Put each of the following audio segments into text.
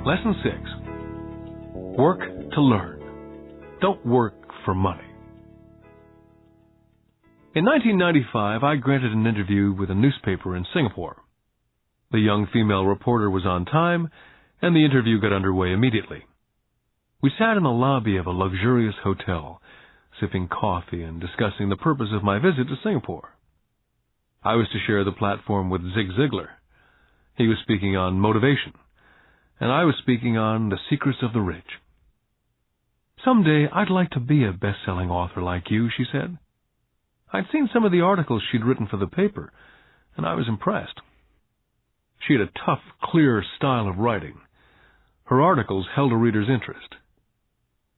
Lesson 6. Work to learn. Don't work for money. In 1995, I granted an interview with a newspaper in Singapore. The young female reporter was on time, and the interview got underway immediately. We sat in the lobby of a luxurious hotel, sipping coffee and discussing the purpose of my visit to Singapore. I was to share the platform with Zig Ziglar. He was speaking on motivation, and I was speaking on the secrets of the rich. "Someday I'd like to be a best-selling author like you," she said. I'd seen some of the articles she'd written for the paper, and I was impressed. She had a tough, clear style of writing. Her articles held a reader's interest.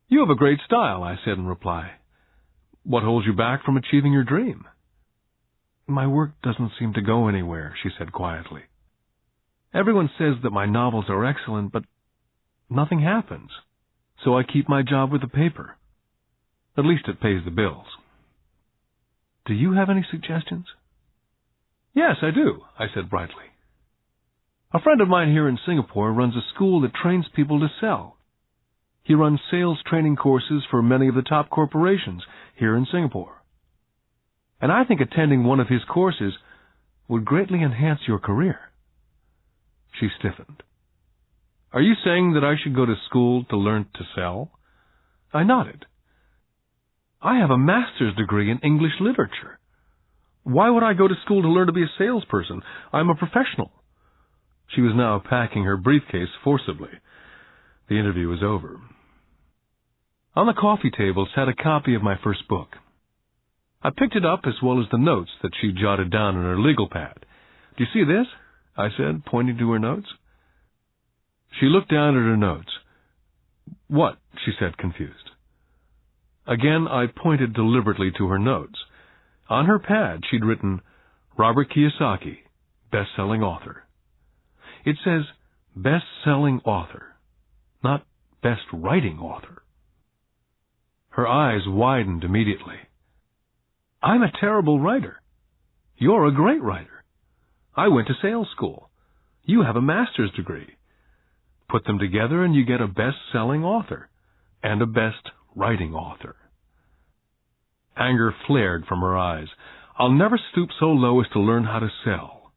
"You have a great style," I said in reply. "What holds you back from achieving your dream?" "My work doesn't seem to go anywhere," she said quietly. "Everyone says that my novels are excellent, but nothing happens. So I keep my job with the paper. At least it pays the bills." "Do you have any suggestions?" "Yes, I do," I said brightly. "A friend of mine here in Singapore runs a school that trains people to sell. He runs sales training courses for many of the top corporations here in Singapore. And I think attending one of his courses would greatly enhance your career." She stiffened. "Are you saying that I should go to school to learn to sell?" I nodded. "I have a master's degree in English literature. Why would I go to school to learn to be a salesperson? I'm a professional." She was now packing her briefcase forcibly. The interview was over. On the coffee table sat a copy of my first book. I picked it up as well as the notes that she jotted down in her legal pad. "Do you see this?" I said, pointing to her notes. She looked down at her notes. "What?" she said, confused. Again, I pointed deliberately to her notes. On her pad, she'd written, "Robert Kiyosaki, best-selling author." It says best-selling author, not best-writing author. Her eyes widened immediately. "I'm a terrible writer. You're a great writer. I went to sales school. You have a master's degree. Put them together and you get a best-selling author and a best-writing author." Anger flared from her eyes. "I'll never stoop so low as to learn how to sell.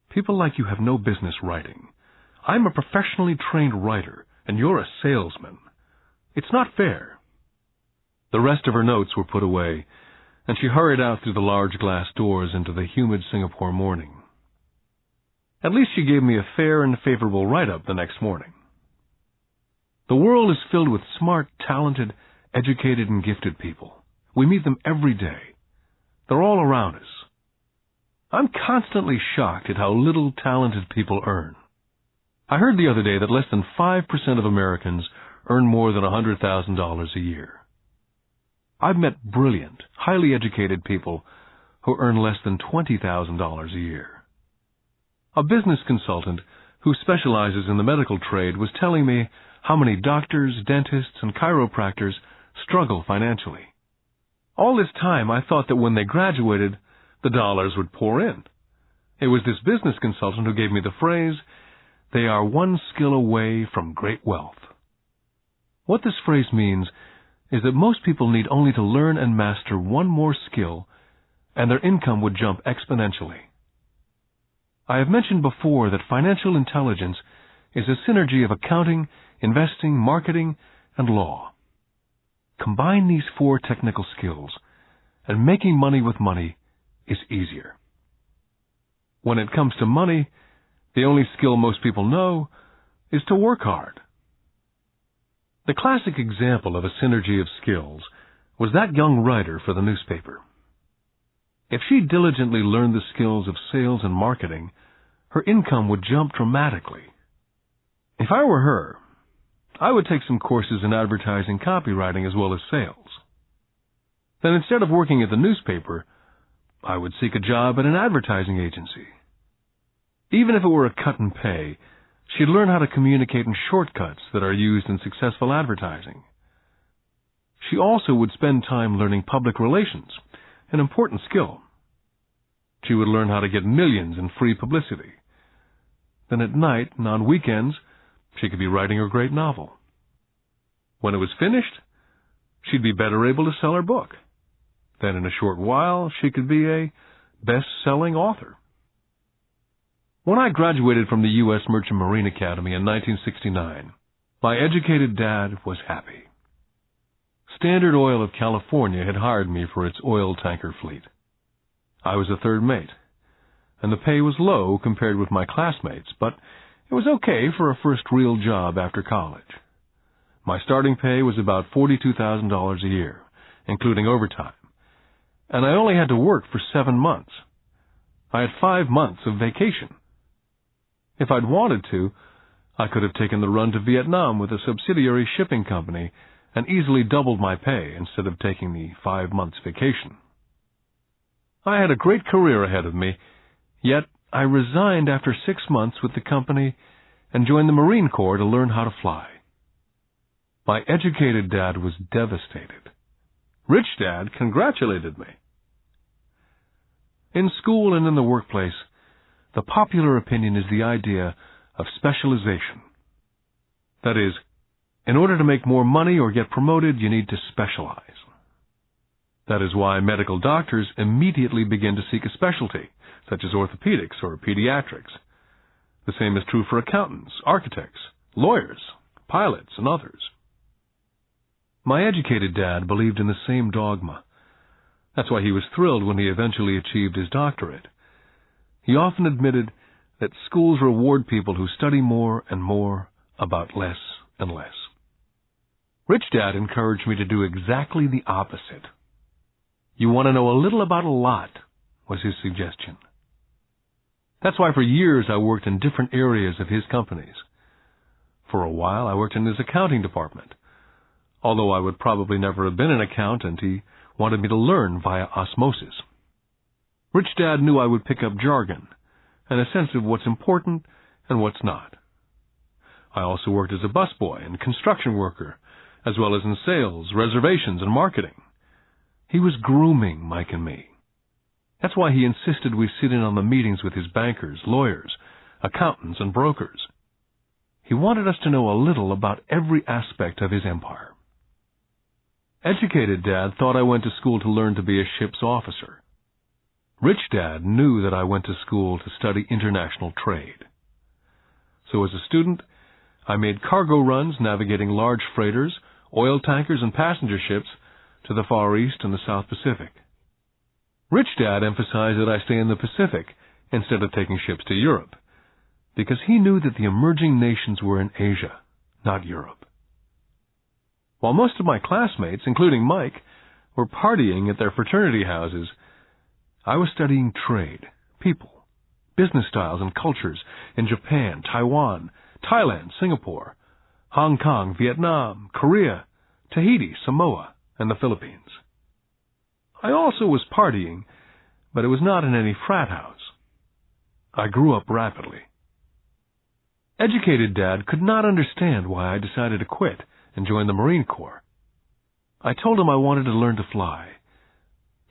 People like you have no business writing. I'm a professionally trained writer, and you're a salesman. It's not fair." The rest of her notes were put away, and she hurried out through the large glass doors into the humid Singapore morning. At least she gave me a fair and favorable write-up the next morning. The world is filled with smart, talented, educated, and gifted people. We meet them every day. They're all around us. I'm constantly shocked at how little talented people earn. I heard the other day that less than 5% of Americans earn more than $100,000 a year. I've met brilliant, highly educated people who earn less than $20,000 a year. A business consultant who specializes in the medical trade was telling me how many doctors, dentists, and chiropractors struggle financially. All this time, I thought that when they graduated, the dollars would pour in. It was this business consultant who gave me the phrase, "They are one skill away from great wealth." What this phrase means is that most people need only to learn and master one more skill, and their income would jump exponentially. I have mentioned before that financial intelligence is a synergy of accounting, investing, marketing, and law. Combine these 4 technical skills, and making money with money is easier. When it comes to money, the only skill most people know is to work hard. The classic example of a synergy of skills was that young writer for the newspaper. If she diligently learned the skills of sales and marketing, her income would jump dramatically. If I were her, I would take some courses in advertising, copywriting, as well as sales. Then instead of working at the newspaper, I would seek a job at an advertising agency. Even if it were a cut in pay, she'd learn how to communicate in shortcuts that are used in successful advertising. She also would spend time learning public relations, an important skill. She would learn how to get millions in free publicity. Then at night and on weekends, she could be writing her great novel. When it was finished, she'd be better able to sell her book. Then in a short while, she could be a best-selling author. When I graduated from the U.S. Merchant Marine Academy in 1969, my educated dad was happy. Standard Oil of California had hired me for its oil tanker fleet. I was a third mate, and the pay was low compared with my classmates, but it was okay for a first real job after college. My starting pay was about $42,000 a year, including overtime, and I only had to work for 7 months. I had 5 months of vacation. If I'd wanted to, I could have taken the run to Vietnam with a subsidiary shipping company and easily doubled my pay instead of taking the 5 months vacation. I had a great career ahead of me, yet I resigned after 6 months with the company and joined the Marine Corps to learn how to fly. My educated dad was devastated. Rich Dad congratulated me. In school and in the workplace, the popular opinion is the idea of specialization. That is, in order to make more money or get promoted, you need to specialize. That is why medical doctors immediately begin to seek a specialty, such as orthopedics or pediatrics. The same is true for accountants, architects, lawyers, pilots, and others. My educated dad believed in the same dogma. That's why he was thrilled when he eventually achieved his doctorate. He often admitted that schools reward people who study more and more about less and less. Rich Dad encouraged me to do exactly the opposite. You want to know a little about a lot, was his suggestion. That's why for years I worked in different areas of his companies. For a while I worked in his accounting department. Although I would probably never have been an accountant, he wanted me to learn via osmosis. Rich Dad knew I would pick up jargon and a sense of what's important and what's not. I also worked as a busboy and construction worker, as well as in sales, reservations, and marketing. He was grooming Mike and me. That's why he insisted we sit in on the meetings with his bankers, lawyers, accountants, and brokers. He wanted us to know a little about every aspect of his empire. Educated Dad thought I went to school to learn to be a ship's officer. Rich Dad knew that I went to school to study international trade. So as a student, I made cargo runs navigating large freighters, oil tankers, and passenger ships to the Far East and the South Pacific. Rich Dad emphasized that I stay in the Pacific instead of taking ships to Europe, because he knew that the emerging nations were in Asia, not Europe. While most of my classmates, including Mike, were partying at their fraternity houses, I was studying trade, people, business styles and cultures in Japan, Taiwan, Thailand, Singapore, Hong Kong, Vietnam, Korea, Tahiti, Samoa, and the Philippines. I also was partying, but it was not in any frat house. I grew up rapidly. Educated Dad could not understand why I decided to quit and join the Marine Corps. I told him I wanted to learn to fly,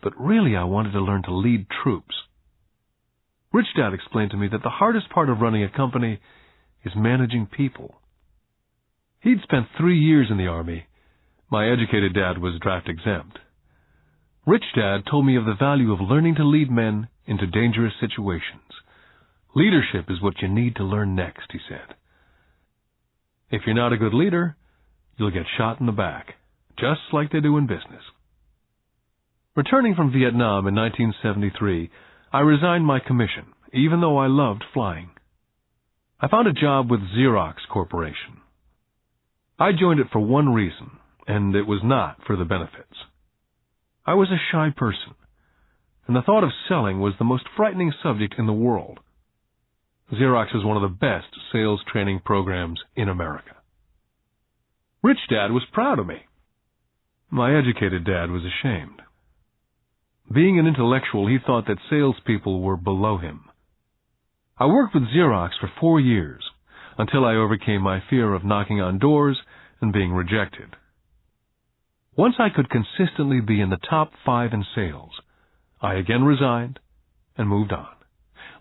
but really I wanted to learn to lead troops. Rich Dad explained to me that the hardest part of running a company is managing people. He'd spent 3 years in the Army. My educated dad was draft exempt. Rich Dad told me of the value of learning to lead men into dangerous situations. Leadership is what you need to learn next, he said. If you're not a good leader, you'll get shot in the back, just like they do in business. Returning from Vietnam in 1973, I resigned my commission, even though I loved flying. I found a job with Xerox Corporation. I joined it for one reason, and it was not for the benefits. I was a shy person, and the thought of selling was the most frightening subject in the world. Xerox is one of the best sales training programs in America. Rich Dad was proud of me. My educated dad was ashamed. Being an intellectual, he thought that salespeople were below him. I worked with Xerox for 4 years, until I overcame my fear of knocking on doors and being rejected. Once I could consistently be in the top 5 in sales, I again resigned and moved on,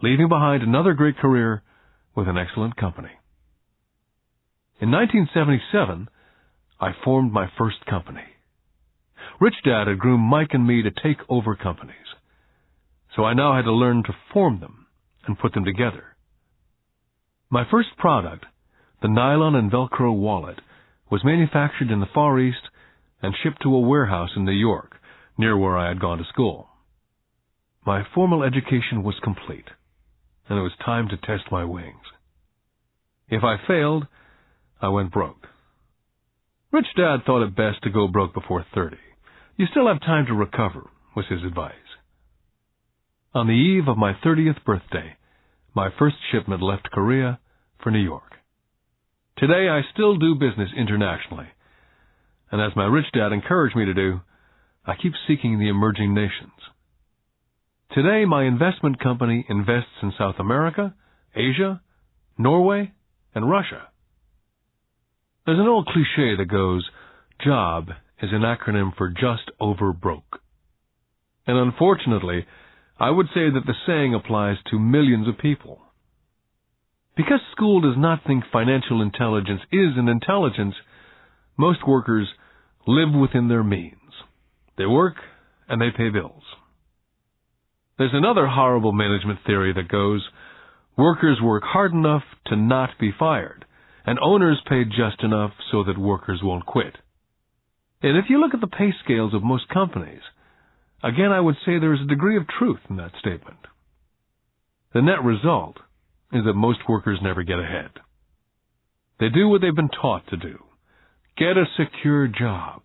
leaving behind another great career with an excellent company. In 1977, I formed my first company. Rich Dad had groomed Mike and me to take over companies, so I now had to learn to form them and put them together. My first product, the nylon and Velcro wallet, was manufactured in the Far East and shipped to a warehouse in New York, near where I had gone to school. My formal education was complete, and it was time to test my wings. If I failed, I went broke. Rich Dad thought it best to go broke before 30. You still have time to recover, was his advice. On the eve of my 30th birthday, my first shipment left Korea for New York. Today, I still do business internationally, and as my rich dad encouraged me to do, I keep seeking the emerging nations. Today, my investment company invests in South America, Asia, Norway, and Russia. There's an old cliché that goes, JOB is an acronym for just over broke. And unfortunately, I would say that the saying applies to millions of people. Because school does not think financial intelligence is an intelligence, most workers live within their means. They work and they pay bills. There's another horrible management theory that goes, workers work hard enough to not be fired, and owners pay just enough so that workers won't quit. And if you look at the pay scales of most companies, again, I would say there is a degree of truth in that statement. The net result is that most workers never get ahead. They do what they've been taught to do. Get a secure job.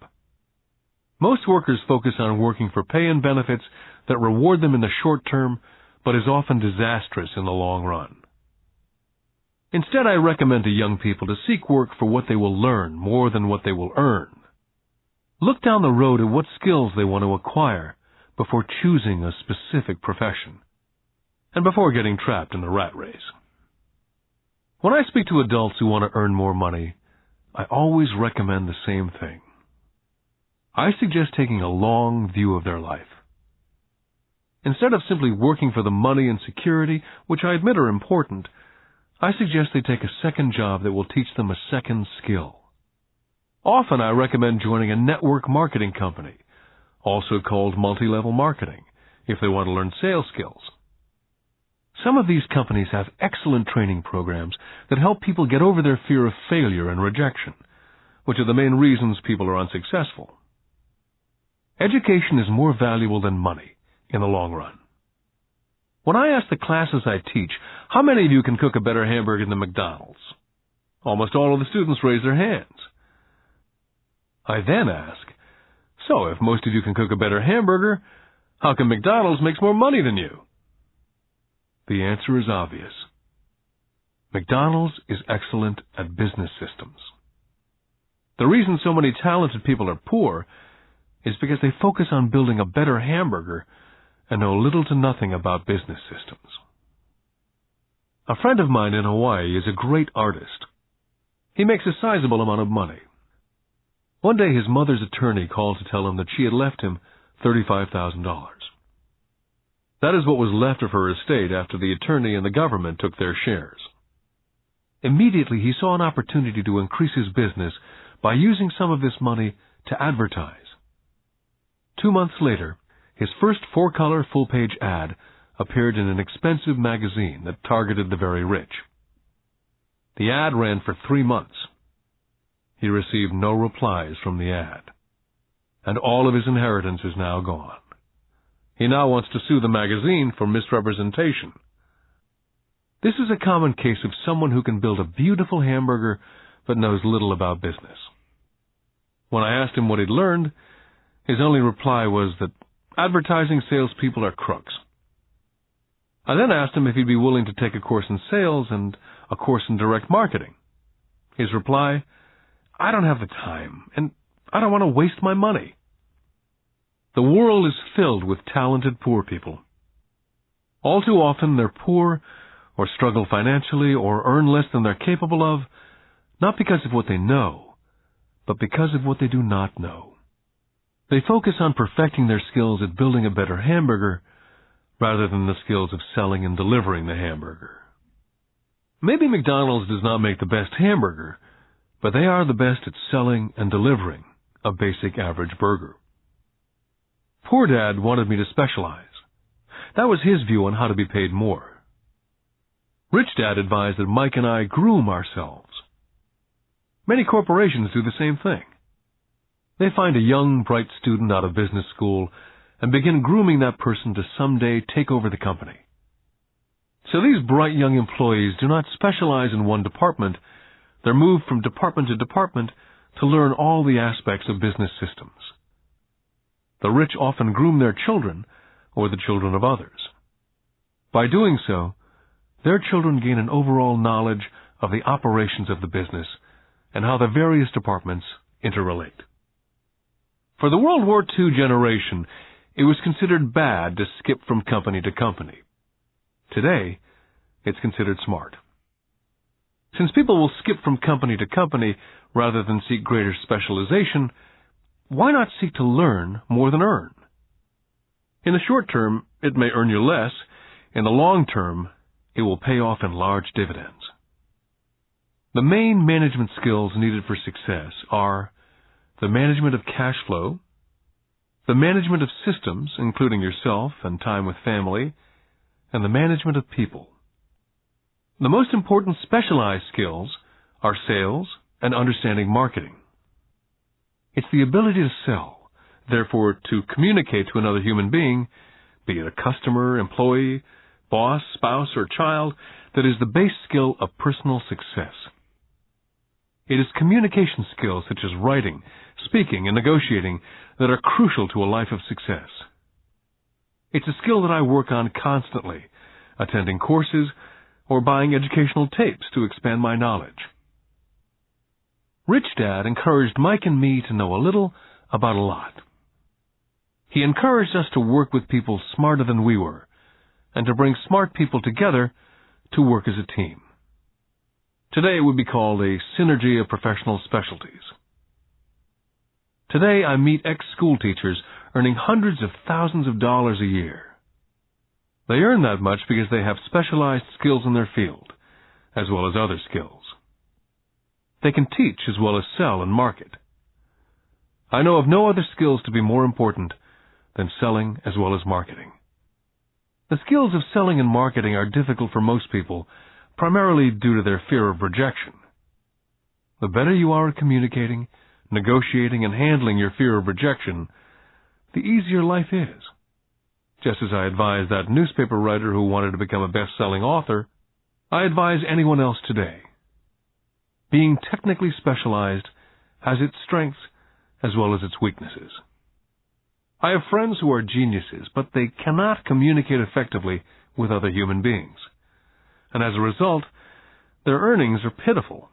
Most workers focus on working for pay and benefits that reward them in the short term, but is often disastrous in the long run. Instead, I recommend to young people to seek work for what they will learn more than what they will earn. Look down the road at what skills they want to acquire before choosing a specific profession, and before getting trapped in the rat race. When I speak to adults who want to earn more money, I always recommend the same thing. I suggest taking a long view of their life. Instead of simply working for the money and security, which I admit are important, I suggest they take a second job that will teach them a second skill. Often I recommend joining a network marketing company, also called multi-level marketing, if they want to learn sales skills. Some of these companies have excellent training programs that help people get over their fear of failure and rejection, which are the main reasons people are unsuccessful. Education is more valuable than money in the long run. When I ask the classes I teach, how many of you can cook a better hamburger than McDonald's? Almost all of the students raise their hands. I then ask, so if most of you can cook a better hamburger, how come McDonald's makes more money than you? The answer is obvious. McDonald's is excellent at business systems. The reason so many talented people are poor is because they focus on building a better hamburger and know little to nothing about business systems. A friend of mine in Hawaii is a great artist. He makes a sizable amount of money. One day his mother's attorney called to tell him that she had left him $35,000. That is what was left of her estate after the attorney and the government took their shares. Immediately he saw an opportunity to increase his business by using some of this money to advertise. 2 months later, his first 4-color full-page ad appeared in an expensive magazine that targeted the very rich. The ad ran for 3 months. He received no replies from the ad, and all of his inheritance is now gone. He now wants to sue the magazine for misrepresentation. This is a common case of someone who can build a beautiful hamburger but knows little about business. When I asked him what he'd learned, his only reply was that advertising salespeople are crooks. I then asked him if he'd be willing to take a course in sales and a course in direct marketing. His reply, I don't have the time, and I don't want to waste my money. The world is filled with talented poor people. All too often they're poor or struggle financially or earn less than they're capable of, not because of what they know, but because of what they do not know. They focus on perfecting their skills at building a better hamburger rather than the skills of selling and delivering the hamburger. Maybe McDonald's does not make the best hamburger, but they are the best at selling and delivering a basic average burger. Poor Dad wanted me to specialize. That was his view on how to be paid more. Rich Dad advised that Mike and I groom ourselves. Many corporations do the same thing. They find a young, bright student out of business school and begin grooming that person to someday take over the company. So these bright young employees do not specialize in one department. They're moved from department to department to learn all the aspects of business systems. The rich often groom their children or the children of others. By doing so, their children gain an overall knowledge of the operations of the business and how the various departments interrelate. For the World War II generation, it was considered bad to skip from company to company. Today, it's considered smart. Since people will skip from company to company rather than seek greater specialization, why not seek to learn more than earn? In the short term, it may earn you less. In the long term, it will pay off in large dividends. The main management skills needed for success are the management of cash flow, the management of systems, including yourself and time with family, and the management of people. The most important specialized skills are sales and understanding marketing. It's the ability to sell, therefore to communicate to another human being, be it a customer, employee, boss, spouse, or child, that is the base skill of personal success. It is communication skills such as writing, speaking, and negotiating that are crucial to a life of success. It's a skill that I work on constantly, attending courses or buying educational tapes to expand my knowledge. Rich Dad encouraged Mike and me to know a little about a lot. He encouraged us to work with people smarter than we were, and to bring smart people together to work as a team. Today it would be called a synergy of professional specialties. Today I meet ex-school teachers earning hundreds of thousands of dollars a year. They earn that much because they have specialized skills in their field, as well as other skills. They can teach as well as sell and market. I know of no other skills to be more important than selling as well as marketing. The skills of selling and marketing are difficult for most people, primarily due to their fear of rejection. The better you are at communicating, negotiating, and handling your fear of rejection, the easier life is. Just as I advise that newspaper writer who wanted to become a best-selling author, I advise anyone else today. Being technically specialized has its strengths as well as its weaknesses. I have friends who are geniuses, but they cannot communicate effectively with other human beings. And as a result, their earnings are pitiful.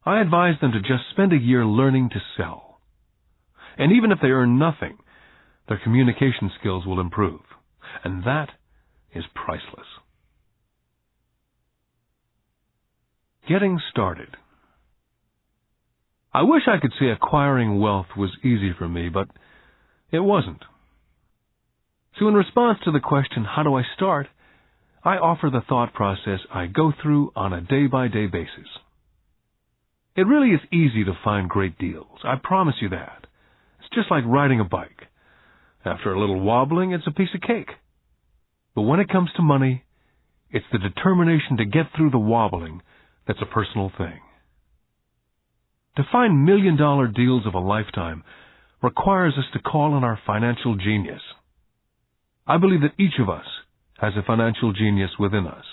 I advise them to just spend a year learning to sell. And even if they earn nothing, their communication skills will improve. And that is priceless. Getting started. I wish I could say acquiring wealth was easy for me, but it wasn't. So in response to the question, how do I start, I offer the thought process I go through on a day-by-day basis. It really is easy to find great deals. I promise you that. It's just like riding a bike. After a little wobbling, it's a piece of cake. But when it comes to money, it's the determination to get through the wobbling that's a personal thing. To find million-dollar deals of a lifetime requires us to call on our financial genius. I believe that each of us has a financial genius within us.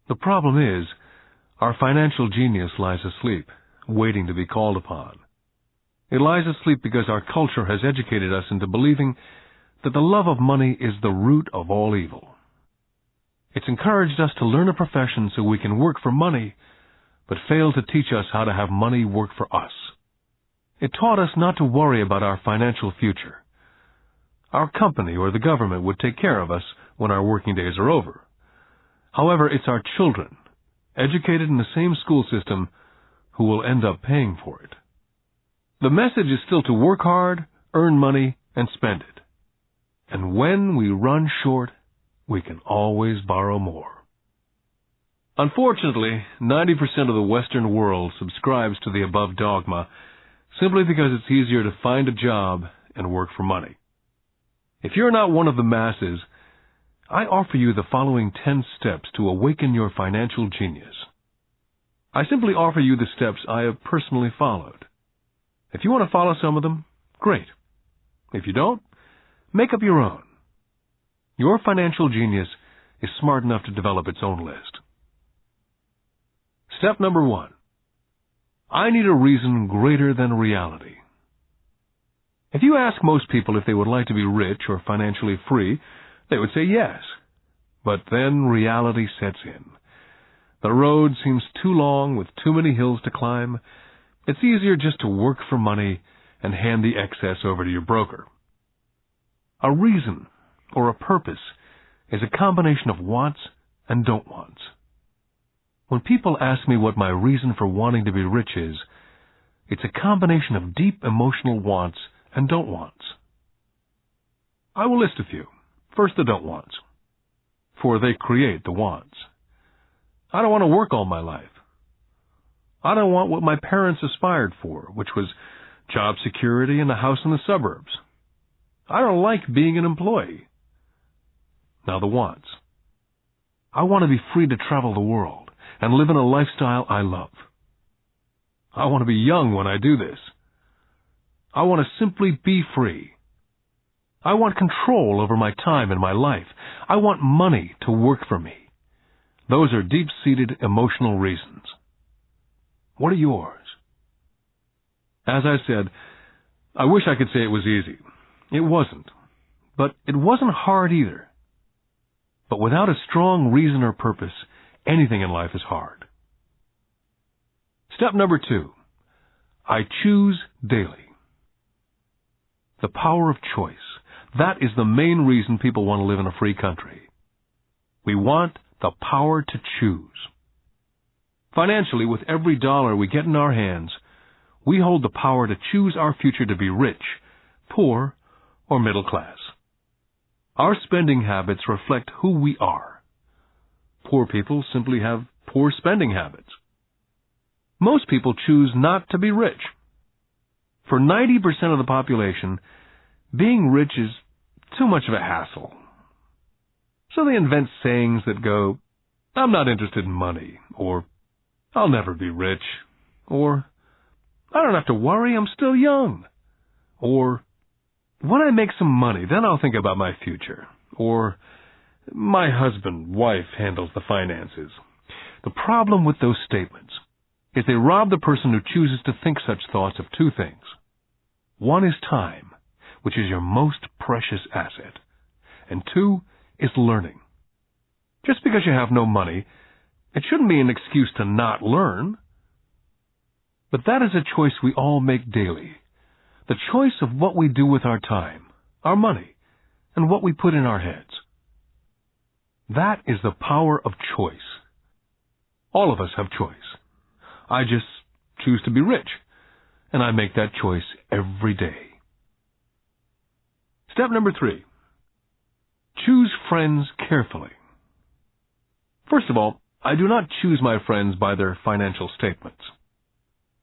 The problem is, our financial genius lies asleep, waiting to be called upon. It lies asleep because our culture has educated us into believing that the love of money is the root of all evil. It's encouraged us to learn a profession so we can work for money, but failed to teach us how to have money work for us. It taught us not to worry about our financial future. Our company or the government would take care of us when our working days are over. However, it's our children, educated in the same school system, who will end up paying for it. The message is still to work hard, earn money, and spend it. And when we run short, we can always borrow more. Unfortunately, 90% of the Western world subscribes to the above dogma simply because it's easier to find a job and work for money. If you're not one of the masses, I offer you the following 10 steps to awaken your financial genius. I simply offer you the steps I have personally followed. If you want to follow some of them, great. If you don't, make up your own. Your financial genius is smart enough to develop its own list. Step number 1. I need a reason greater than reality. If you ask most people if they would like to be rich or financially free, they would say yes. But then reality sets in. The road seems too long with too many hills to climb. It's easier just to work for money and hand the excess over to your broker. A reason or a purpose is a combination of wants and don't wants. When people ask me what my reason for wanting to be rich is, it's a combination of deep emotional wants and don't wants. I will list a few. First, the don't wants, for they create the wants. I don't want to work all my life. I don't want what my parents aspired for, which was job security and a house in the suburbs. I don't like being an employee. Now the wants. I want to be free to travel the world and live in a lifestyle I love. I want to be young when I do this. I want to simply be free. I want control over my time and my life. I want money to work for me. Those are deep-seated emotional reasons. What are yours? As I said, I wish I could say it was easy. It wasn't. But it wasn't hard either. But without a strong reason or purpose, anything in life is hard. Step number 2. I choose daily. The power of choice. That is the main reason people want to live in a free country. We want the power to choose. Financially, with every dollar we get in our hands, we hold the power to choose our future to be rich, poor, or middle class. Our spending habits reflect who we are. Poor people simply have poor spending habits. Most people choose not to be rich. For 90% of the population, being rich is too much of a hassle. So they invent sayings that go, I'm not interested in money, or I'll never be rich, or I don't have to worry, I'm still young, or when I make some money, then I'll think about my future, or my husband, wife handles the finances. The problem with those statements is they rob the person who chooses to think such thoughts of two things. One is time, which is your most precious asset, and 2 is learning. Just because you have no money, it shouldn't be an excuse to not learn. But that is a choice we all make daily. The choice of what we do with our time, our money, and what we put in our heads. That is the power of choice. All of us have choice. I just choose to be rich, and I make that choice every day. Step number 3. Choose friends carefully. First of all, I do not choose my friends by their financial statements.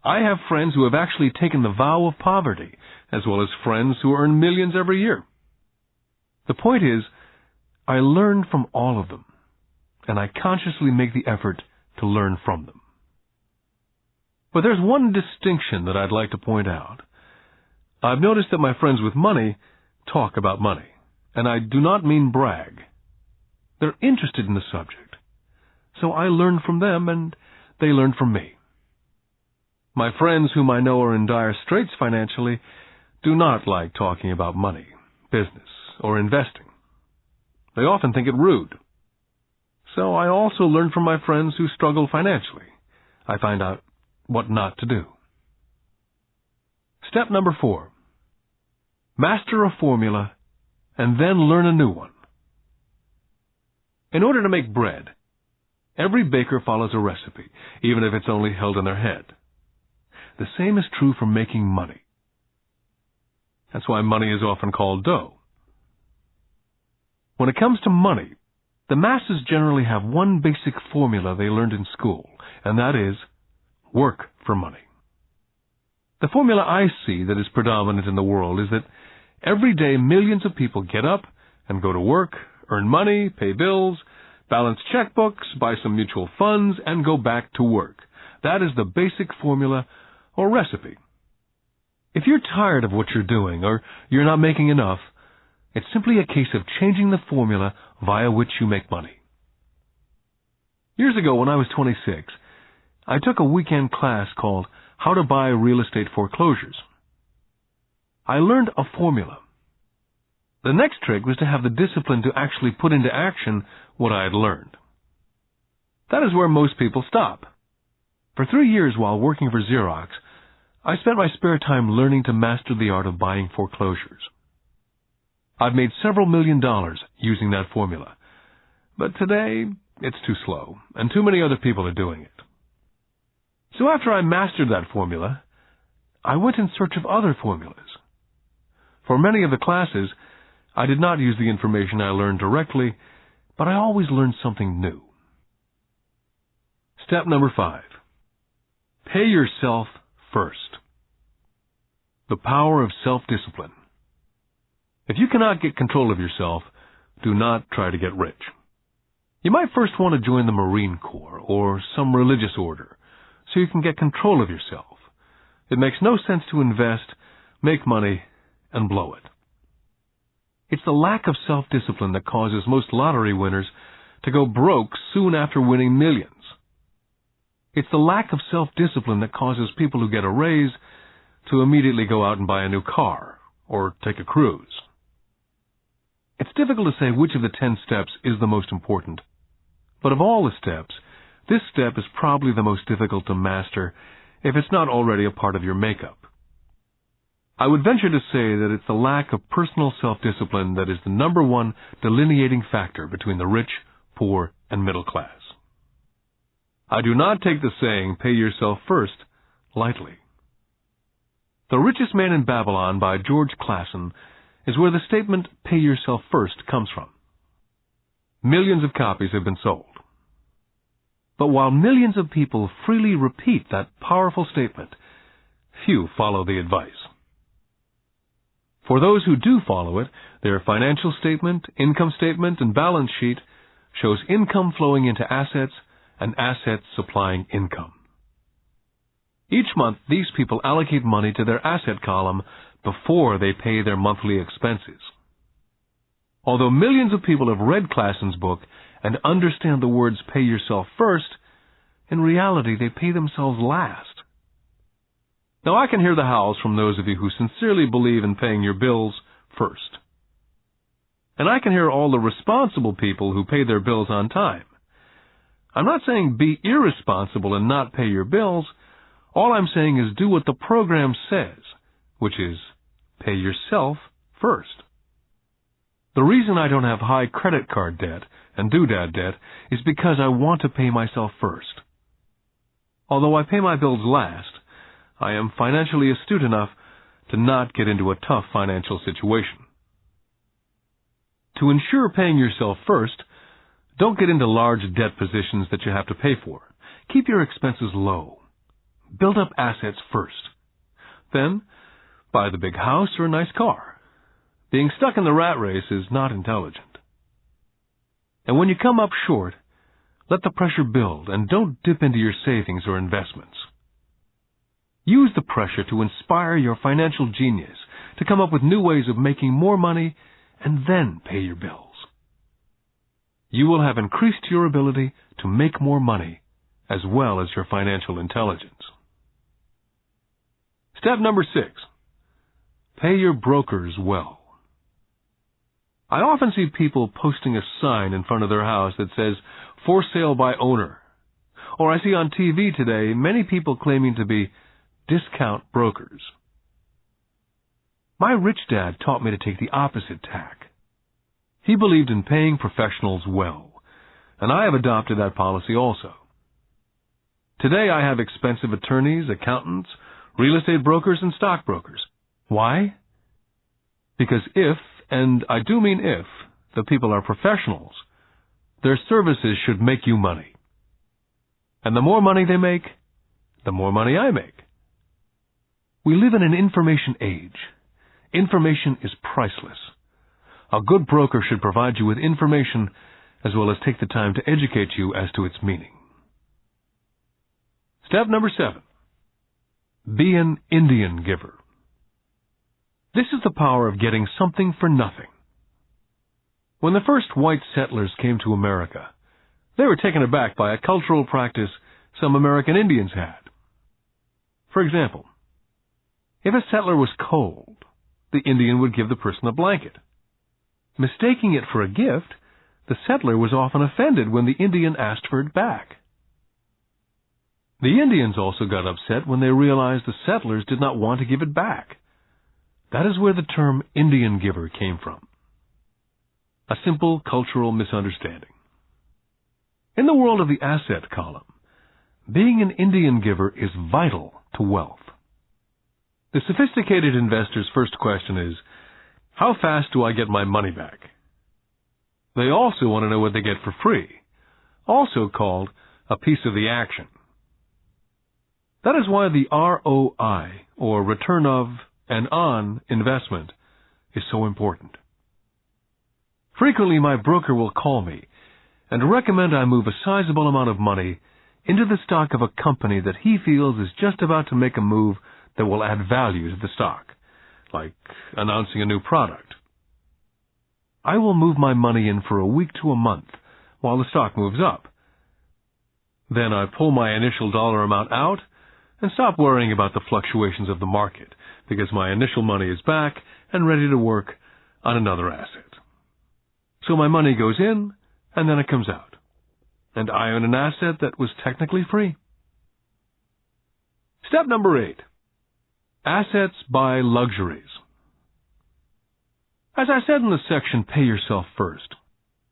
I have friends who have actually taken the vow of poverty, as well as friends who earn millions every year. The point is, I learn from all of them, and I consciously make the effort to learn from them. But there's one distinction that I'd like to point out. I've noticed that my friends with money talk about money, and I do not mean brag. They're interested in the subject, so I learn from them and they learn from me. My friends whom I know are in dire straits financially do not like talking about money, business, or investing. They often think it rude. So I also learn from my friends who struggle financially. I find out what not to do. Step number 4. Master a formula and then learn a new one. In order to make bread, every baker follows a recipe, even if it's only held in their head. The same is true for making money. That's why money is often called dough. When it comes to money, The masses generally have one basic formula they learned in school, and that is work for money. The formula I see that is predominant in the world is that every day millions of people get up and go to work, earn money, pay bills, balance checkbooks, buy some mutual funds, and go back to work. That is the basic formula or recipe. If you're tired of what you're doing or you're not making enough, it's simply a case of changing the formula via which you make money. Years ago, when I was 26, I took a weekend class called How to Buy Real Estate Foreclosures. I learned a formula. The next trick was to have the discipline to actually put into action what I had learned. That is where most people stop. For 3 years while working for Xerox, I spent my spare time learning to master the art of buying foreclosures. I've made several $1 million using that formula, but today it's too slow, and too many other people are doing it. So after I mastered that formula, I went in search of other formulas. For many of the classes, I did not use the information I learned directly, but I always learned something new. Step number 5. Pay yourself first. The power of self-discipline. If you cannot get control of yourself, do not try to get rich. You might first want to join the Marine Corps or some religious order so you can get control of yourself. It makes no sense to invest, make money, and blow it. It's the lack of self-discipline that causes most lottery winners to go broke soon after winning millions. It's the lack of self-discipline that causes people who get a raise to immediately go out and buy a new car or take a cruise. It's difficult to say which of the 10 steps is the most important, but of all the steps, this step is probably the most difficult to master if it's not already a part of your makeup. I would venture to say that it's the lack of personal self-discipline that is the number one delineating factor between the rich, poor, and middle class. I do not take the saying, pay yourself first, lightly. The Richest Man in Babylon by George Clason is where the statement, pay yourself first, comes from. Millions of copies have been sold. But while millions of people freely repeat that powerful statement, few follow the advice. For those who do follow it, their financial statement, income statement, and balance sheet shows income flowing into assets and assets supplying income. Each month, these people allocate money to their asset column before they pay their monthly expenses. Although millions of people have read Clason's book and understand the words pay yourself first, in reality they pay themselves last. Now I can hear the howls from those of you who sincerely believe in paying your bills first. And I can hear all the responsible people who pay their bills on time. I'm not saying be irresponsible and not pay your bills. All I'm saying is do what the program says, which is pay yourself first. The reason I don't have high credit card debt and doodad debt is because I want to pay myself first. Although I pay my bills last, I am financially astute enough to not get into a tough financial situation. To ensure paying yourself first, don't get into large debt positions that you have to pay for. Keep your expenses low. Build up assets first. Then, buy the big house or a nice car. Being stuck in the rat race is not intelligent. And when you come up short, let the pressure build and don't dip into your savings or investments. Use the pressure to inspire your financial genius to come up with new ways of making more money and then pay your bills. You will have increased your ability to make more money as well as your financial intelligence. Step number 6. Pay your brokers well. I often see people posting a sign in front of their house that says, for sale by owner. Or I see on TV today many people claiming to be discount brokers. My rich dad taught me to take the opposite tack. He believed in paying professionals well, and I have adopted that policy also. Today I have expensive attorneys, accountants, real estate brokers, and stockbrokers. Why? Because if, and I do mean if, the people are professionals, their services should make you money. And the more money they make, the more money I make. We live in an information age. Information is priceless. A good broker should provide you with information as well as take the time to educate you as to its meaning. Step number 7. Be an Indian giver. This is the power of getting something for nothing. When the first white settlers came to America, they were taken aback by a cultural practice some American Indians had. For example, if a settler was cold, the Indian would give the person a blanket. Mistaking it for a gift, the settler was often offended when the Indian asked for it back. The Indians also got upset when they realized the settlers did not want to give it back. That is where the term Indian giver came from. A simple cultural misunderstanding. In the world of the asset column, being an Indian giver is vital to wealth. The sophisticated investor's first question is, how fast do I get my money back? They also want to know what they get for free, also called a piece of the action. That is why the ROI, or return of and on investment, is so important. Frequently, my broker will call me and recommend I move a sizable amount of money into the stock of a company that he feels is just about to make a move that will add value to the stock, like announcing a new product. I will move my money in for a week to a month while the stock moves up. Then I pull my initial dollar amount out and stop worrying about the fluctuations of the market because my initial money is back and ready to work on another asset. So my money goes in and then it comes out, and I own an asset that was technically free. Step number 8. Assets buy luxuries. As I said in the section, Pay Yourself First,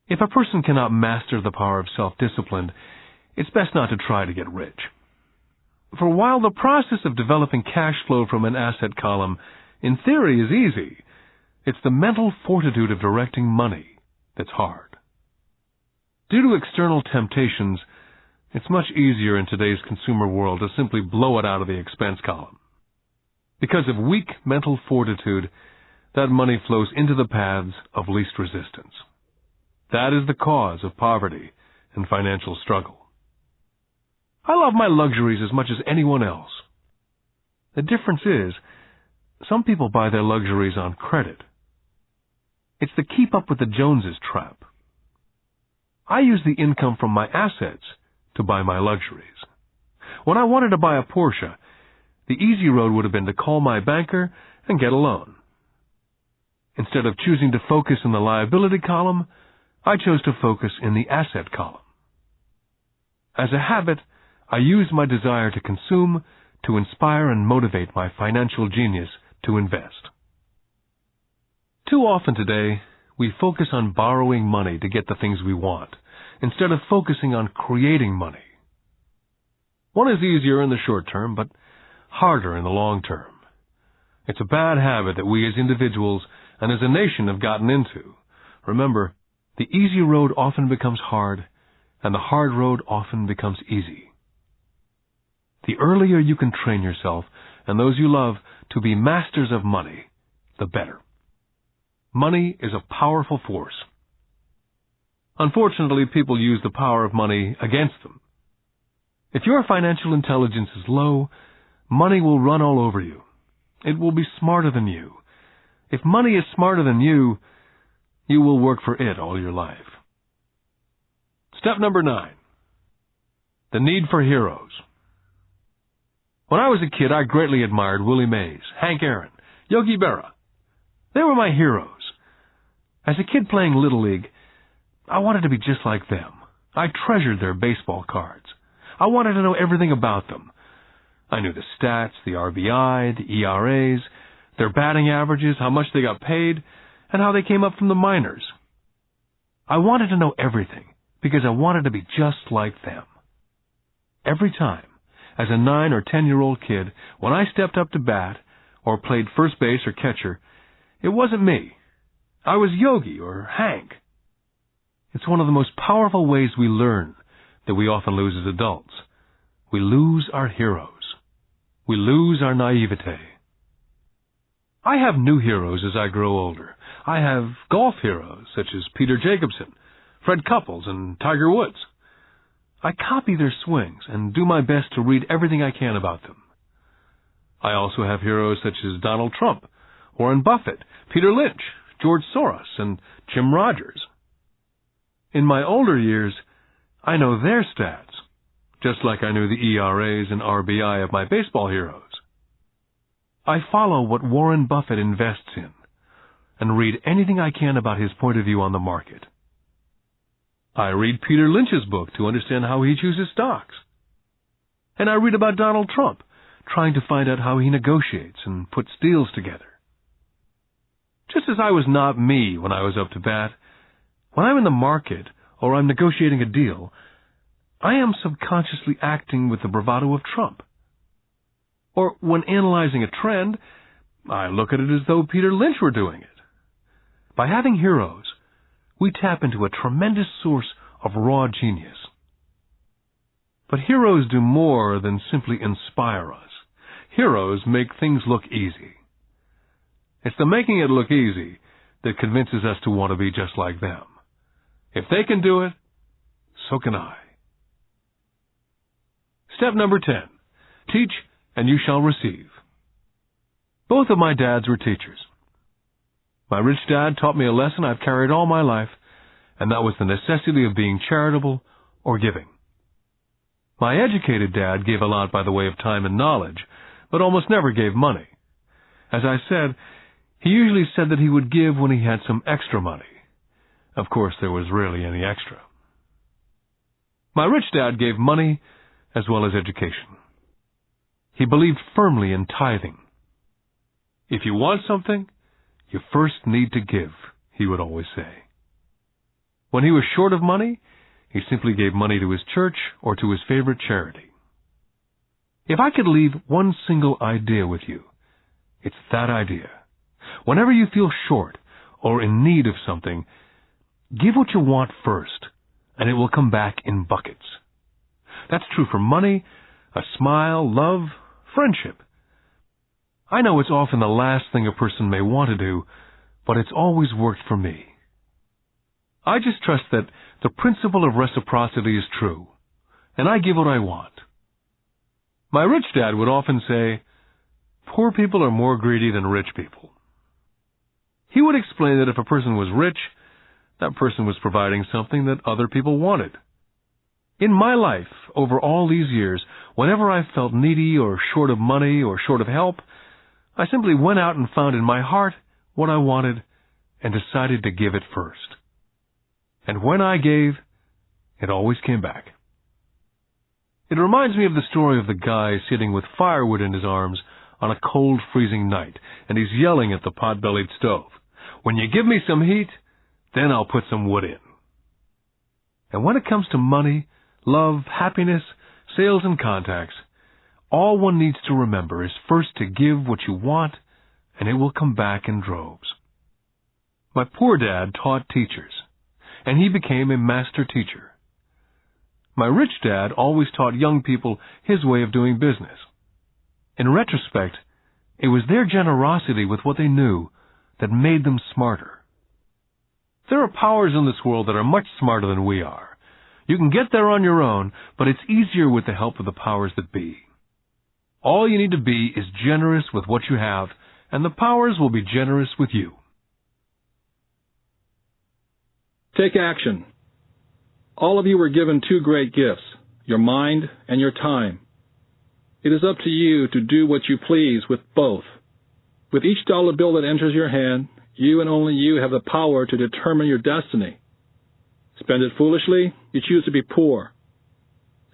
if a person cannot master the power of self-discipline, it's best not to try to get rich. For while the process of developing cash flow from an asset column in theory is easy, it's the mental fortitude of directing money that's hard. Due to external temptations, it's much easier in today's consumer world to simply blow it out of the expense column. Because of weak mental fortitude, that money flows into the paths of least resistance. That is the cause of poverty and financial struggle. I love my luxuries as much as anyone else. The difference is, some people buy their luxuries on credit. It's the keep up with the Joneses trap. I use the income from my assets to buy my luxuries. When I wanted to buy a Porsche, the easy road would have been to call my banker and get a loan. Instead of choosing to focus in the liability column, I chose to focus in the asset column. As a habit, I used my desire to consume to inspire and motivate my financial genius to invest. Too often today, we focus on borrowing money to get the things we want, instead of focusing on creating money. One is easier in the short term, but harder in the long term. It's a bad habit that we as individuals and as a nation have gotten into. Remember, the easy road often becomes hard, and the hard road often becomes easy. The earlier you can train yourself and those you love to be masters of money, the better. Money is a powerful force. Unfortunately, people use the power of money against them. If your financial intelligence is low, money will run all over you. It will be smarter than you. If money is smarter than you, you will work for it all your life. Step number 9. The need for heroes. When I was a kid, I greatly admired Willie Mays, Hank Aaron, Yogi Berra. They were my heroes. As a kid playing Little League, I wanted to be just like them. I treasured their baseball cards. I wanted to know everything about them. I knew the stats, the RBI, the ERAs, their batting averages, how much they got paid, and how they came up from the minors. I wanted to know everything because I wanted to be just like them. Every time, as a 9 or 10-year-old kid, when I stepped up to bat or played first base or catcher, it wasn't me. I was Yogi or Hank. It's one of the most powerful ways we learn that we often lose as adults. We lose our heroes. We lose our naivete. I have new heroes as I grow older. I have golf heroes such as Peter Jacobsen, Fred Couples, and Tiger Woods. I copy their swings and do my best to read everything I can about them. I also have heroes such as Donald Trump, Warren Buffett, Peter Lynch, George Soros, and Jim Rogers. In my older years, I know their stats, just like I knew the ERAs and RBI of my baseball heroes. I follow what Warren Buffett invests in and read anything I can about his point of view on the market. I read Peter Lynch's book to understand how he chooses stocks. And I read about Donald Trump, trying to find out how he negotiates and puts deals together. Just as I was not me when I was up to bat, when I'm in the market or I'm negotiating a deal, I am subconsciously acting with the bravado of Trump. Or when analyzing a trend, I look at it as though Peter Lynch were doing it. By having heroes, we tap into a tremendous source of raw genius. But heroes do more than simply inspire us. Heroes make things look easy. It's the making it look easy that convinces us to want to be just like them. If they can do it, so can I. Step number 10. Teach and you shall receive. Both of my dads were teachers. My rich dad taught me a lesson I've carried all my life, and that was the necessity of being charitable or giving. My educated dad gave a lot by the way of time and knowledge, but almost never gave money. As I said, he usually said that he would give when he had some extra money. Of course, there was rarely any extra. My rich dad gave money as well as education. He believed firmly in tithing. If you want something, you first need to give, he would always say. When he was short of money, he simply gave money to his church or to his favorite charity. If I could leave one single idea with you, it's that idea. Whenever you feel short or in need of something, give what you want first, and it will come back in buckets. That's true for money, a smile, love, friendship. I know it's often the last thing a person may want to do, but it's always worked for me. I just trust that the principle of reciprocity is true, and I give what I want. My rich dad would often say, poor people are more greedy than rich people. He would explain that if a person was rich, that person was providing something that other people wanted. In my life, over all these years, whenever I felt needy or short of money or short of help, I simply went out and found in my heart what I wanted and decided to give it first. And when I gave, it always came back. It reminds me of the story of the guy sitting with firewood in his arms on a cold, freezing night, and he's yelling at the pot-bellied stove, "When you give me some heat, then I'll put some wood in." And when it comes to money, love, happiness, sales, and contacts, all one needs to remember is first to give what you want, and it will come back in droves. My poor dad taught teachers, and he became a master teacher. My rich dad always taught young people his way of doing business. In retrospect, it was their generosity with what they knew that made them smarter. There are powers in this world that are much smarter than we are. You can get there on your own, but it's easier with the help of the powers that be. All you need to be is generous with what you have, and the powers will be generous with you. Take action. All of you were given two great gifts, your mind and your time. It is up to you to do what you please with both. With each dollar bill that enters your hand, you and only you have the power to determine your destiny. Spend it foolishly, you choose to be poor.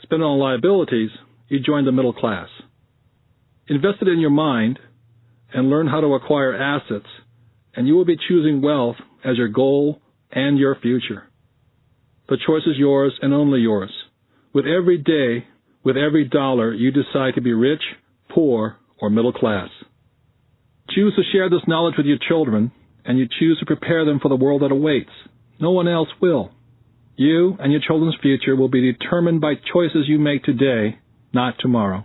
Spend it on liabilities, you join the middle class. Invest it in your mind and learn how to acquire assets, and you will be choosing wealth as your goal and your future. The choice is yours and only yours. With every day, with every dollar, you decide to be rich, poor, or middle class. Choose to share this knowledge with your children, and you choose to prepare them for the world that awaits. No one else will. You and your children's future will be determined by choices you make today, not tomorrow.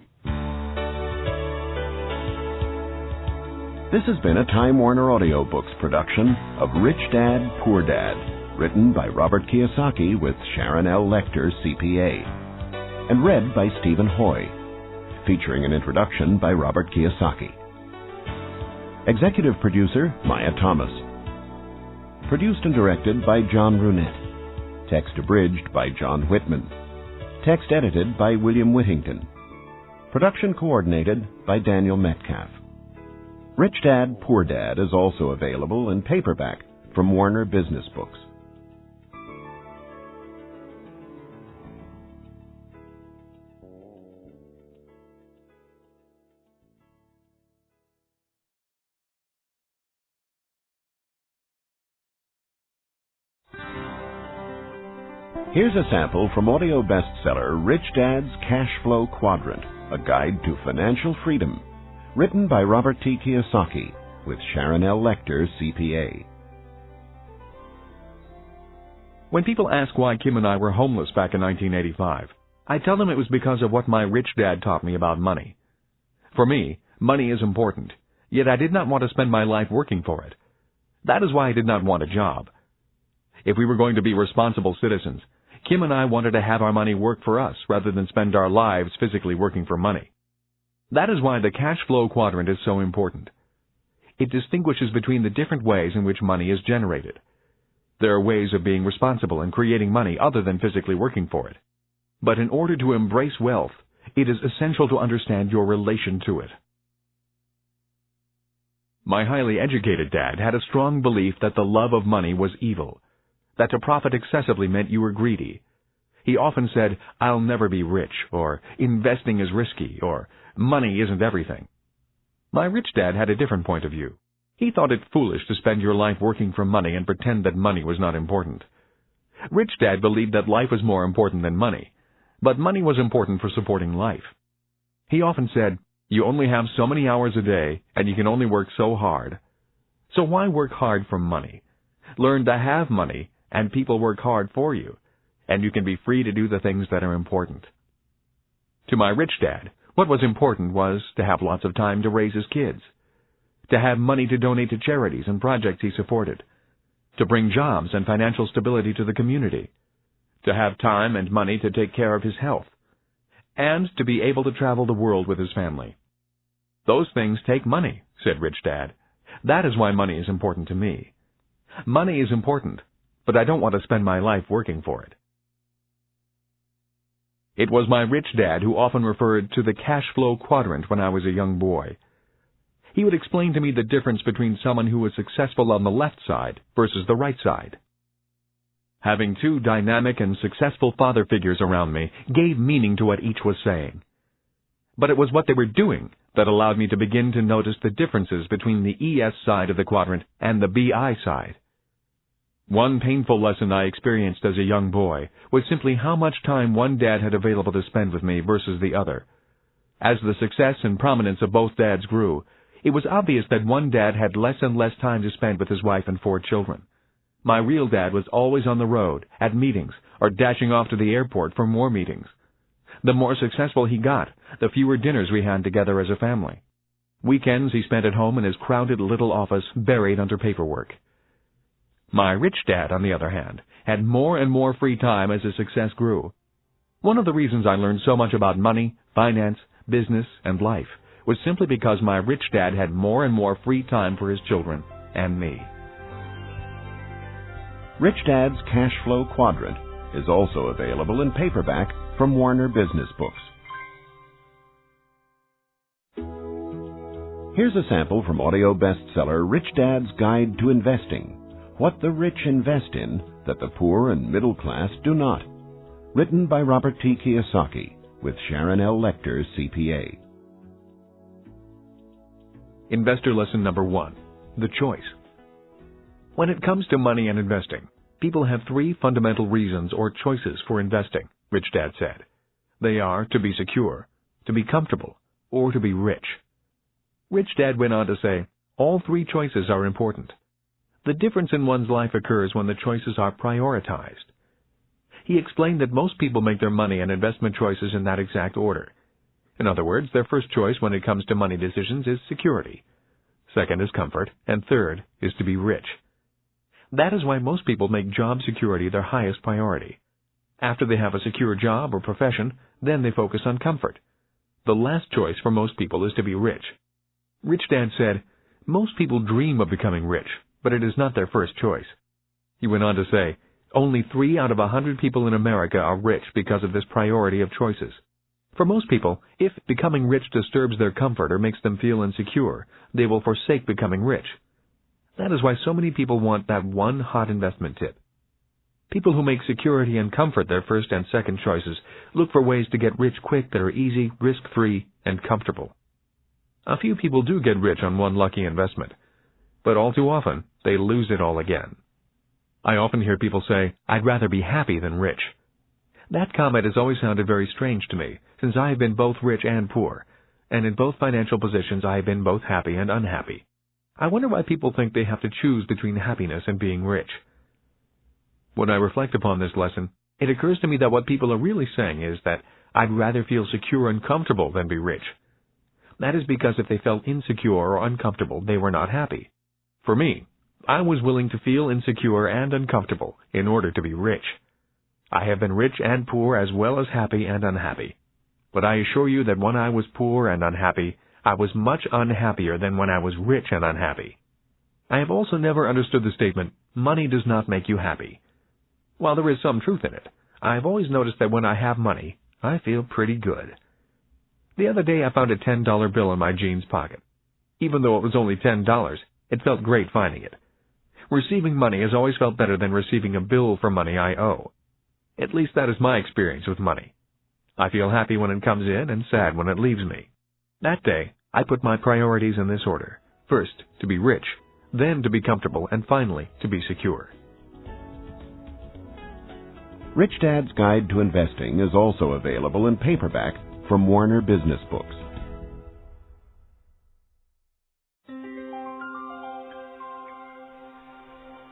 This has been a Time Warner Audiobooks production of Rich Dad, Poor Dad, written by Robert Kiyosaki with Sharon L. Lecter, CPA, and read by Stephen Hoy, featuring an introduction by Robert Kiyosaki. Executive producer, Maya Thomas. Produced and directed by John Brunette. Text abridged by John Whitman. Text edited by William Whittington. Production coordinated by Daniel Metcalf. Rich Dad, Poor Dad is also available in paperback from Warner Business Books. Here's a sample from audio bestseller Rich Dad's Cash Flow Quadrant, a guide to financial freedom, written by Robert T. Kiyosaki with Sharon L. Lecter, CPA. When people ask why Kim and I were homeless back in 1985, I tell them it was because of what my rich dad taught me about money. For me, money is important, yet I did not want to spend my life working for it. That is why I did not want a job. If we were going to be responsible citizens, Kim and I wanted to have our money work for us rather than spend our lives physically working for money. That is why the cash flow quadrant is so important. It distinguishes between the different ways in which money is generated. There are ways of being responsible and creating money other than physically working for it. But in order to embrace wealth, it is essential to understand your relation to it. My highly educated dad had a strong belief that the love of money was evil, that to profit excessively meant you were greedy. He often said, "I'll never be rich," or "investing is risky," or "money isn't everything." My rich dad had a different point of view. He thought it foolish to spend your life working for money and pretend that money was not important. Rich Dad believed that life was more important than money, but money was important for supporting life. He often said, "You only have so many hours a day, and you can only work so hard. So why work hard for money? Learn to have money, and people work hard for you, and you can be free to do the things that are important." To my rich dad, what was important was to have lots of time to raise his kids, to have money to donate to charities and projects he supported, to bring jobs and financial stability to the community, to have time and money to take care of his health, and to be able to travel the world with his family. "Those things take money," said Rich Dad. "That is why money is important to me. Money is important, but I don't want to spend my life working for it." It was my rich dad who often referred to the cash flow quadrant when I was a young boy. He would explain to me the difference between someone who was successful on the left side versus the right side. Having two dynamic and successful father figures around me gave meaning to what each was saying. But it was what they were doing that allowed me to begin to notice the differences between the ES side of the quadrant and the BI side. One painful lesson I experienced as a young boy was simply how much time one dad had available to spend with me versus the other. As the success and prominence of both dads grew, it was obvious that one dad had less and less time to spend with his wife and 4 children. My real dad was always on the road, at meetings, or dashing off to the airport for more meetings. The more successful he got, the fewer dinners we had together as a family. Weekends he spent at home in his crowded little office, buried under paperwork. My rich dad, on the other hand, had more and more free time as his success grew. One of the reasons I learned so much about money, finance, business, and life was simply because my rich dad had more and more free time for his children and me. Rich Dad's Cash Flow Quadrant is also available in paperback from Warner Business Books. Here's a sample from audio bestseller Rich Dad's Guide to Investing: What the Rich Invest In That the Poor and Middle Class Do Not, written by Robert T. Kiyosaki with Sharon L. Lecter, CPA. Investor lesson number 1, the choice. When it comes to money and investing, people have 3 fundamental reasons or choices for investing, Rich Dad said. They are to be secure, to be comfortable, or to be rich. Rich Dad went on to say, all 3 choices are important. The difference in one's life occurs when the choices are prioritized. He explained that most people make their money and investment choices in that exact order. In other words, their first choice when it comes to money decisions is security. Second is comfort, and third is to be rich. That is why most people make job security their highest priority. After they have a secure job or profession, then they focus on comfort. The last choice for most people is to be rich. Rich Dad said, "Most people dream of becoming rich, but it is not their first choice." He went on to say, "Only 3 out of 100 people in America are rich because of this priority of choices." For most people, if becoming rich disturbs their comfort or makes them feel insecure, they will forsake becoming rich. That is why so many people want that one hot investment tip. People who make security and comfort their first and second choices look for ways to get rich quick that are easy, risk-free, and comfortable. A few people do get rich on one lucky investment, but all too often, they lose it all again. I often hear people say, "I'd rather be happy than rich." That comment has always sounded very strange to me, since I have been both rich and poor, and in both financial positions I have been both happy and unhappy. I wonder why people think they have to choose between happiness and being rich. When I reflect upon this lesson, it occurs to me that what people are really saying is that I'd rather feel secure and comfortable than be rich. That is because if they felt insecure or uncomfortable, they were not happy. For me, I was willing to feel insecure and uncomfortable in order to be rich. I have been rich and poor as well as happy and unhappy. But I assure you that when I was poor and unhappy, I was much unhappier than when I was rich and unhappy. I have also never understood the statement, "Money does not make you happy." While there is some truth in it, I have always noticed that when I have money, I feel pretty good. The other day I found a $10 bill in my jeans pocket. Even though it was only $10, it felt great finding it. Receiving money has always felt better than receiving a bill for money I owe. At least that is my experience with money. I feel happy when it comes in and sad when it leaves me. That day, I put my priorities in this order. First, to be rich, then to be comfortable, and finally, to be secure. Rich Dad's Guide to Investing is also available in paperback from Warner Business Books.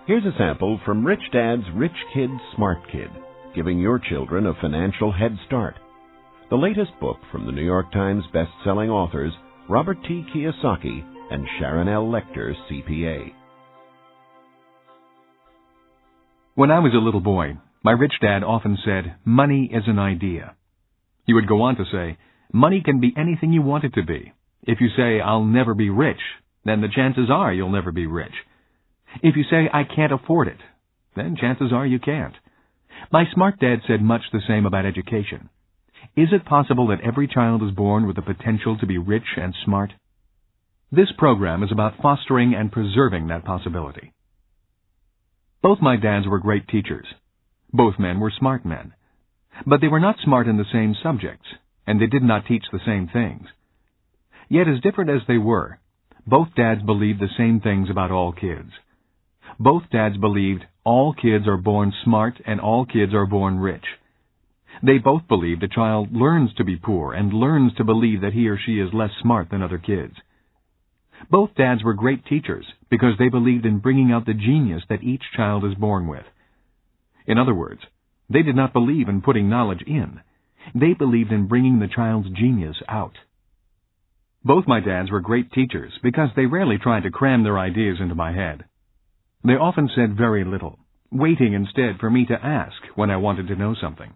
Here's a sample from Rich Dad's Rich Kid, Smart Kid, giving your children a financial head start. The latest book from the New York Times best-selling authors Robert T. Kiyosaki and Sharon L. Lecter, CPA. When I was a little boy, my rich dad often said, "Money is an idea." He would go on to say, "Money can be anything you want it to be. If you say, 'I'll never be rich,' then the chances are you'll never be rich. If you say, 'I can't afford it,' then chances are you can't." My smart dad said much the same about education. Is it possible that every child is born with the potential to be rich and smart? This program is about fostering and preserving that possibility. Both my dads were great teachers. Both men were smart men. But they were not smart in the same subjects, and they did not teach the same things. Yet as different as they were, both dads believed the same things about all kids. Both dads believed all kids are born smart and all kids are born rich. They both believed a child learns to be poor and learns to believe that he or she is less smart than other kids. Both dads were great teachers because they believed in bringing out the genius that each child is born with. In other words, they did not believe in putting knowledge in. They believed in bringing the child's genius out. Both my dads were great teachers because they rarely tried to cram their ideas into my head. They often said very little, waiting instead for me to ask when I wanted to know something.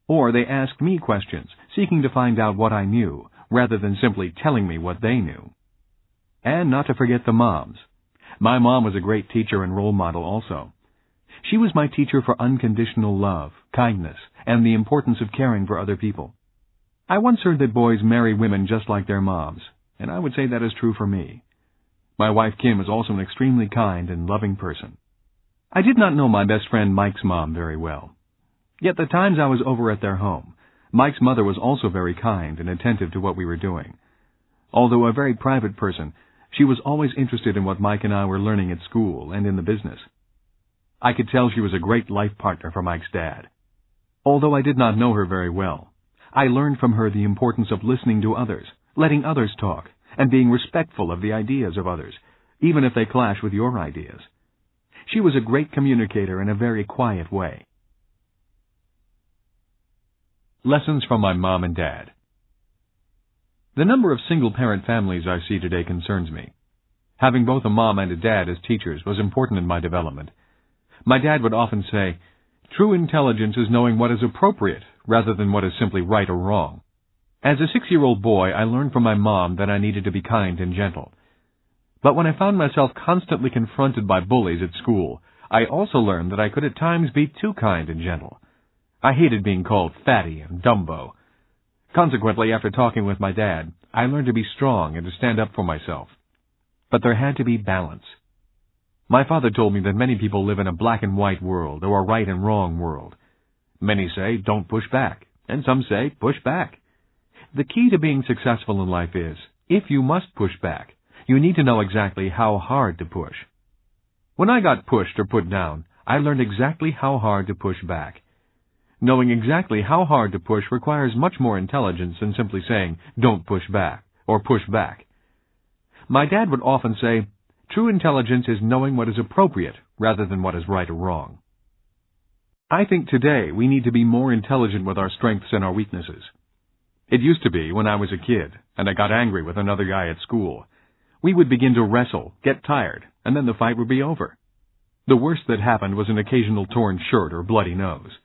Or they asked me questions, seeking to find out what I knew, rather than simply telling me what they knew. And not to forget the moms. My mom was a great teacher and role model also. She was my teacher for unconditional love, kindness, and the importance of caring for other people. I once heard that boys marry women just like their moms, and I would say that is true for me. My wife Kim is also an extremely kind and loving person. I did not know my best friend Mike's mom very well. Yet the times I was over at their home, Mike's mother was also very kind and attentive to what we were doing. Although a very private person, she was always interested in what Mike and I were learning at school and in the business. I could tell she was a great life partner for Mike's dad. Although I did not know her very well, I learned from her the importance of listening to others, letting others talk, and being respectful of the ideas of others, even if they clash with your ideas. She was a great communicator in a very quiet way. Lessons from my mom and dad. The number of single-parent families I see today concerns me. Having both a mom and a dad as teachers was important in my development. My dad would often say, "True intelligence is knowing what is appropriate rather than what is simply right or wrong." As a 6-year-old boy, I learned from my mom that I needed to be kind and gentle. But when I found myself constantly confronted by bullies at school, I also learned that I could at times be too kind and gentle. I hated being called fatty and Dumbo. Consequently, after talking with my dad, I learned to be strong and to stand up for myself. But there had to be balance. My father told me that many people live in a black and white world, or a right and wrong world. Many say, don't push back, and some say, push back. The key to being successful in life is, if you must push back, you need to know exactly how hard to push. When I got pushed or put down, I learned exactly how hard to push back. Knowing exactly how hard to push requires much more intelligence than simply saying, don't push back, or push back. My dad would often say, true intelligence is knowing what is appropriate rather than what is right or wrong. I think today we need to be more intelligent with our strengths and our weaknesses. It used to be when I was a kid and I got angry with another guy at school. We would begin to wrestle, get tired, and then the fight would be over. The worst that happened was an occasional torn shirt or bloody nose.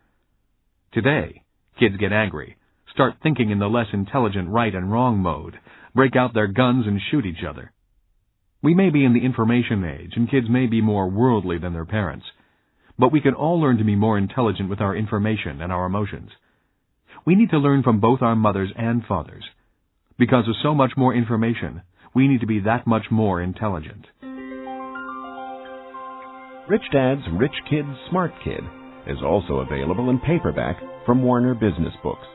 Today, kids get angry, start thinking in the less intelligent right and wrong mode, break out their guns and shoot each other. We may be in the information age, and kids may be more worldly than their parents, but we can all learn to be more intelligent with our information and our emotions. We need to learn from both our mothers and fathers. Because of so much more information, we need to be that much more intelligent. Rich Dad's Rich Kid, Smart Kid is also available in paperback from Warner Business Books.